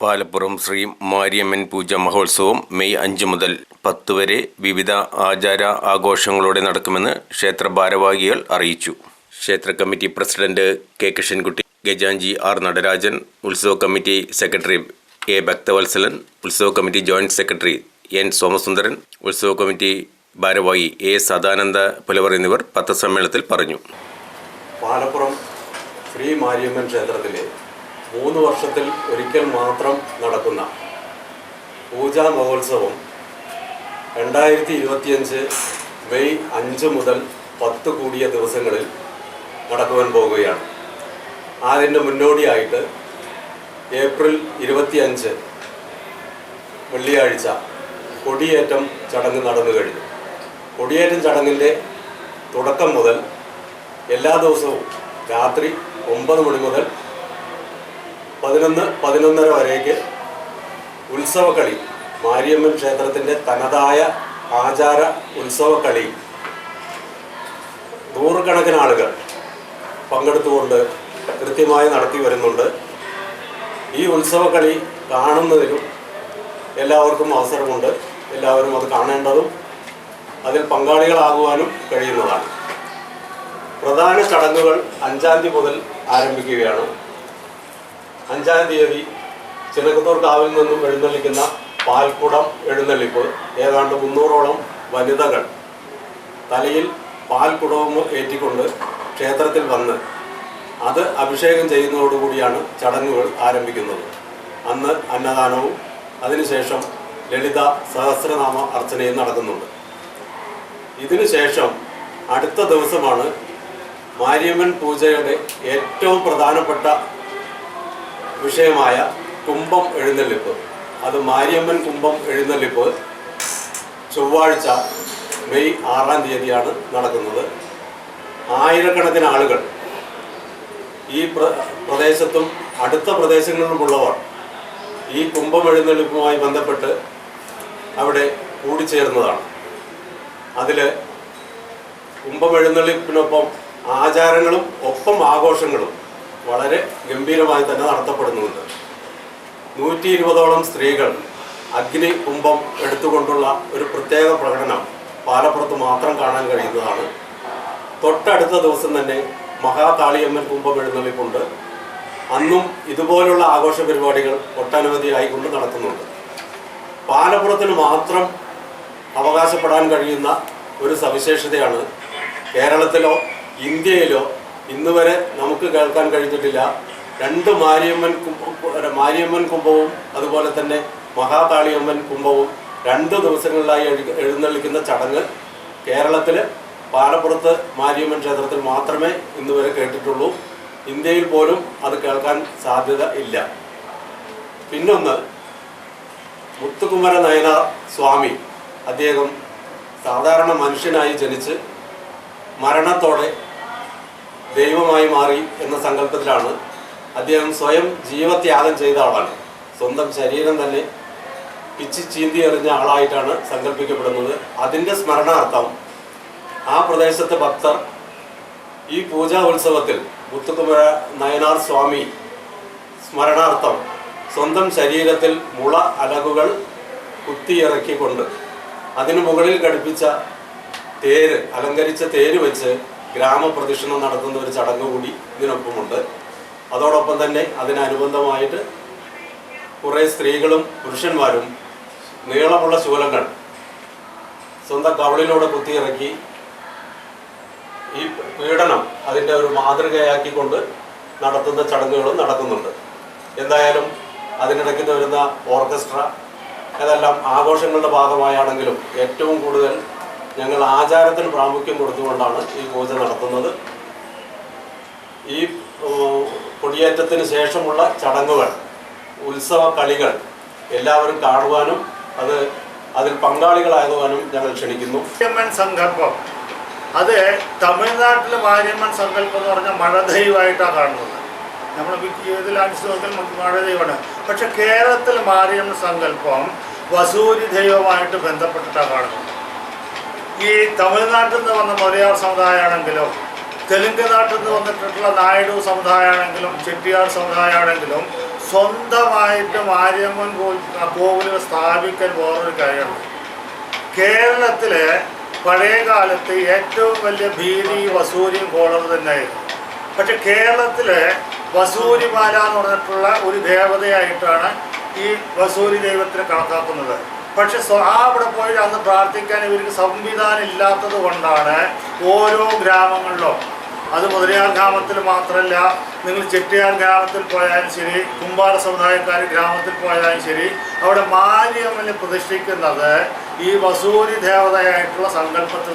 പാലപ്പുറം ശ്രീ മാരിയമ്മൻ പൂജ മഹോത്സവം മെയ് 5 മുതൽ 10 വരെ വിവിധ ആചാര ആഘോഷങ്ങളോടെ നടക്കുമെന്ന് ക്ഷേത്ര ഭാരവാഹികൾ അറിയിച്ചു. ക്ഷേത്ര കമ്മിറ്റി പ്രസിഡന്റ് കെ കൃഷ്ണൻകുട്ടി, ഗജാഞ്ചി ആർ നടരാജൻ, ഉത്സവ കമ്മിറ്റി സെക്രട്ടറി എ ഭക്തവത്സലൻ, ഉത്സവ committee joint secretary N Somasundaran, ഉത്സവ കമ്മിറ്റി ഭാരവാഹി എ സദാനന്ദ പുലവർ എന്നിവർ പത്രസമ്മേളനത്തിൽ പറഞ്ഞു. പാലപ്പുറം ശ്രീ മാരിയമ്മൻ ക്ഷേത്രത്തിലെ 3 വർഷത്തിൽ ഒരിക്കൽ മാത്രം നടക്കുന്ന പൂജാ മഹോത്സവം 2025 മെയ് 5 മുതൽ 10 കൂടിയ ദിവസങ്ങളിൽ നടക്കുവാൻ പോവുകയാണ്. അതിൻ്റെ മുന്നോടിയായിട്ട് ഏപ്രിൽ 25 വെള്ളിയാഴ്ച കൊടിയേറ്റം ചടങ്ങ് നടന്നു കഴിഞ്ഞു. കൊടിയേറ്റം ചടങ്ങിൻ്റെ തുടക്കം മുതൽ എല്ലാ ദിവസവും രാത്രി 9 മണി മുതൽ 11:30 വരേക്ക് ഉത്സവക്കളി, മാരിയമ്മൻ ക്ഷേത്രത്തിൻ്റെ തനതായ ആചാര ഉത്സവക്കളി നൂറുകണക്കിന് ആളുകൾ പങ്കെടുത്തുകൊണ്ട് കൃത്യമായി നടത്തി വരുന്നുണ്ട്. ഈ ഉത്സവക്കളി കാണുന്നതിനും എല്ലാവർക്കും അവസരമുണ്ട്. എല്ലാവരും അത് കാണേണ്ടതും അതിൽ പങ്കാളികളാകുവാനും കഴിയുന്നതാണ്. പ്രധാന ചടങ്ങുകൾ 5-ാം തീയതി മുതൽ ആരംഭിക്കുകയാണ്. 5-ാം തീയതി ചിനക്കത്തൂർ കാവിൽ നിന്നും എഴുന്നള്ളിക്കുന്ന പാൽക്കുടം എഴുന്നള്ളിപ്പ്. ഏതാണ്ട് 300ഓളം വനിതകൾ തലയിൽ പാൽക്കുടവും ഏറ്റിക്കൊണ്ട് ക്ഷേത്രത്തിൽ വന്ന് അത് അഭിഷേകം ചെയ്യുന്നതോടുകൂടിയാണ് ചടങ്ങുകൾ ആരംഭിക്കുന്നത്. അന്ന് അന്നദാനവും അതിനുശേഷം ലളിത സഹസ്രനാമ അർച്ചനയും നടക്കുന്നുണ്ട്. ഇതിനുശേഷം അടുത്ത ദിവസമാണ് മാരിയമ്മൻ പൂജയുടെ ഏറ്റവും പ്രധാനപ്പെട്ട വിഷയമായ കുംഭം എഴുന്നള്ളിപ്പ്. അത് മാരിയമ്മൻ കുംഭം എഴുന്നള്ളിപ്പ് ചൊവ്വാഴ്ച മെയ് 6-ാം തീയതിയാണ് നടക്കുന്നത്. ആയിരക്കണക്കിന് ആളുകൾ ഈ പ്രദേശത്തും അടുത്ത പ്രദേശങ്ങളിലുമുള്ളവർ ഈ കുംഭം എഴുന്നള്ളിപ്പുമായി ബന്ധപ്പെട്ട് അവിടെ കൂടിച്ചേർന്നതാണ്. അതിൽ കുംഭം എഴുന്നള്ളിപ്പിനൊപ്പം ആചാരങ്ങളും ഒപ്പം ആഘോഷങ്ങളും വളരെ ഗംഭീരമായി തന്നെ നടത്തപ്പെടുന്നുണ്ട്. 120ഓളം സ്ത്രീകൾ അഗ്നി കുംഭം എടുത്തുകൊണ്ടുള്ള ഒരു പ്രത്യേക പ്രകടനം പാലപ്പുറത്ത് മാത്രം കാണാൻ കഴിയുന്നതാണ്. തൊട്ടടുത്ത ദിവസം തന്നെ മഹാകാളിയമ്മൻ കുംഭം എഴുന്നള്ളിപ്പുണ്ട്. അന്നും ഇതുപോലുള്ള ആഘോഷ പരിപാടികൾ ഒട്ടനവധിയായിക്കൊണ്ട് നടത്തുന്നുണ്ട്. പാലപ്പുറത്തിന് മാത്രം അവകാശപ്പെടാൻ കഴിയുന്ന ഒരു സവിശേഷതയാണ് കേരളത്തിലോ ഇന്ത്യയിലോ ഇന്നുവരെ നമുക്ക് കേൾക്കാൻ കഴിഞ്ഞിട്ടില്ല. 2 മാരിയമ്മൻ കുംഭവും അതുപോലെ തന്നെ മഹാകാളിയമ്മൻ കുംഭവും 2 ദിവസങ്ങളിലായി എഴുന്നള്ളിക്കുന്ന ചടങ്ങ് കേരളത്തിൽ പാലപ്പുറത്ത് മാരിയമ്മൻ ക്ഷേത്രത്തിൽ മാത്രമേ ഇന്നുവരെ കേട്ടിട്ടുള്ളൂ. ഇന്ത്യയിൽ പോലും അത് കേൾക്കാൻ സാധ്യത ഇല്ല. പിന്നൊന്ന്, മുത്തുകുമര നയനാർ സ്വാമി, അദ്ദേഹം സാധാരണ മനുഷ്യനായി ജനിച്ച് മരണത്തോടെ ദൈവമായി മാറി എന്ന സങ്കല്പത്തിലാണ്. അദ്ദേഹം സ്വയം ജീവത്യാഗം ചെയ്ത ആളാണ്. സ്വന്തം ശരീരം തന്നെ പിച്ചി ചീന്തി എറിഞ്ഞ ആളായിട്ടാണ് സങ്കല്പിക്കപ്പെടുന്നത്. അതിൻ്റെ സ്മരണാർത്ഥം ആ പ്രദേശത്തെ ഭക്തർ ഈ പൂജാ ഉത്സവത്തിൽ മുത്തുകുമര നയനാർ സ്വാമി സ്മരണാർത്ഥം സ്വന്തം ശരീരത്തിൽ മുള അലകുകൾ കുത്തിയിറക്കിക്കൊണ്ട് അതിനു മുകളിൽ ഘടിപ്പിച്ച തേര്, അലങ്കരിച്ച തേര് വെച്ച് ഗ്രാമപ്രദക്ഷിണം നടത്തുന്ന ഒരു ചടങ്ങ് കൂടി ഇതിനൊപ്പമുണ്ട്. അതോടൊപ്പം തന്നെ അതിനനുബന്ധമായിട്ട് കുറേ സ്ത്രീകളും പുരുഷന്മാരും നീളമുള്ള ശൂലങ്ങൾ സ്വന്തം കവളിലൂടെ കുത്തിയിറക്കി ഈ പീഡനം അതിൻ്റെ ഒരു മാതൃകയാക്കിക്കൊണ്ട് നടത്തുന്ന ചടങ്ങുകളും നടക്കുന്നുണ്ട്. എന്തായാലും അതിനിടയ്ക്ക് വരുന്ന ഓർക്കസ്ട്ര, അതെല്ലാം ആഘോഷങ്ങളുടെ ഭാഗമായാണെങ്കിലും ഏറ്റവും കൂടുതൽ ഞങ്ങൾ ആചാരത്തിന് പ്രാമുഖ്യം കൊടുത്തുകൊണ്ടാണ് ഈ പൂജ നടത്തുന്നത്. ഈ കൊടിയേറ്റത്തിന് ശേഷമുള്ള ചടങ്ങുകൾ, ഉത്സവ കളികൾ എല്ലാവരും കാണുവാനും അതിൽ പങ്കാളികളാകുവാനും ഞങ്ങൾ ക്ഷണിക്കുന്നു. മാരിയമ്മൻ സങ്കല്പം, അത് തമിഴ്നാട്ടിലെ മാരിയമ്മൻ സങ്കല്പം എന്ന് പറഞ്ഞാൽ മഴ ദൈവമായിട്ടാണ് കാണുന്നത്. നമ്മൾ ഇതിലനുസരിച്ച് മഴ ദൈവമാണ്. പക്ഷെ കേരളത്തിൽ മാരിയമ്മൻ സങ്കല്പം വസൂരി ദൈവമായിട്ട് ബന്ധപ്പെട്ടിട്ടാണ് കാണുന്നത്. ഈ തമിഴ്നാട്ടിൽ നിന്ന് വന്ന മലയാള സമുദായമാണെങ്കിലും തെലുങ്ക് നാട്ടിൽ നിന്ന് വന്നിട്ടുള്ള നായിഡു സമുദായമാണെങ്കിലും ചെട്ടിയാർ സമുദായമാണെങ്കിലും സ്വന്തമായിട്ട് മാരിയമ്മൻ കോവിലുകൾ സ്ഥാപിക്കാൻ വേറൊരു കാര്യമുണ്ട്. കേരളത്തിലെ പഴയ കാലത്ത് ഏറ്റവും വലിയ ഭീതി വസൂരിയും കോളർ തന്നെയായിരുന്നു. പക്ഷെ കേരളത്തിലെ വസൂരിമാല എന്ന് പറഞ്ഞിട്ടുള്ള ഒരു ദേവതയായിട്ടാണ് ഈ വസൂരി ദൈവത്തിനെ കണക്കാക്കുന്നത്. പക്ഷെ അവിടെ പോയി അന്ന് പ്രാർത്ഥിക്കാൻ ഇവർക്ക് സംവിധാനം ഇല്ലാത്തത് കൊണ്ടാണ് ഓരോ ഗ്രാമങ്ങളിലും, അത് മുതലയാർ ഗ്രാമത്തിൽ മാത്രമല്ല, നിങ്ങൾ ചെട്ടിയാർ ഗ്രാമത്തിൽ പോയാലും ശരി, കുമ്പാര സമുദായക്കാർ ഗ്രാമത്തിൽ പോയാലും ശരി, അവിടെ മാരിയമ്മനെ പ്രതിഷ്ഠിക്കുന്നത് ഈ വസൂരി ദേവതയായിട്ടുള്ള സങ്കല്പത്തിൽ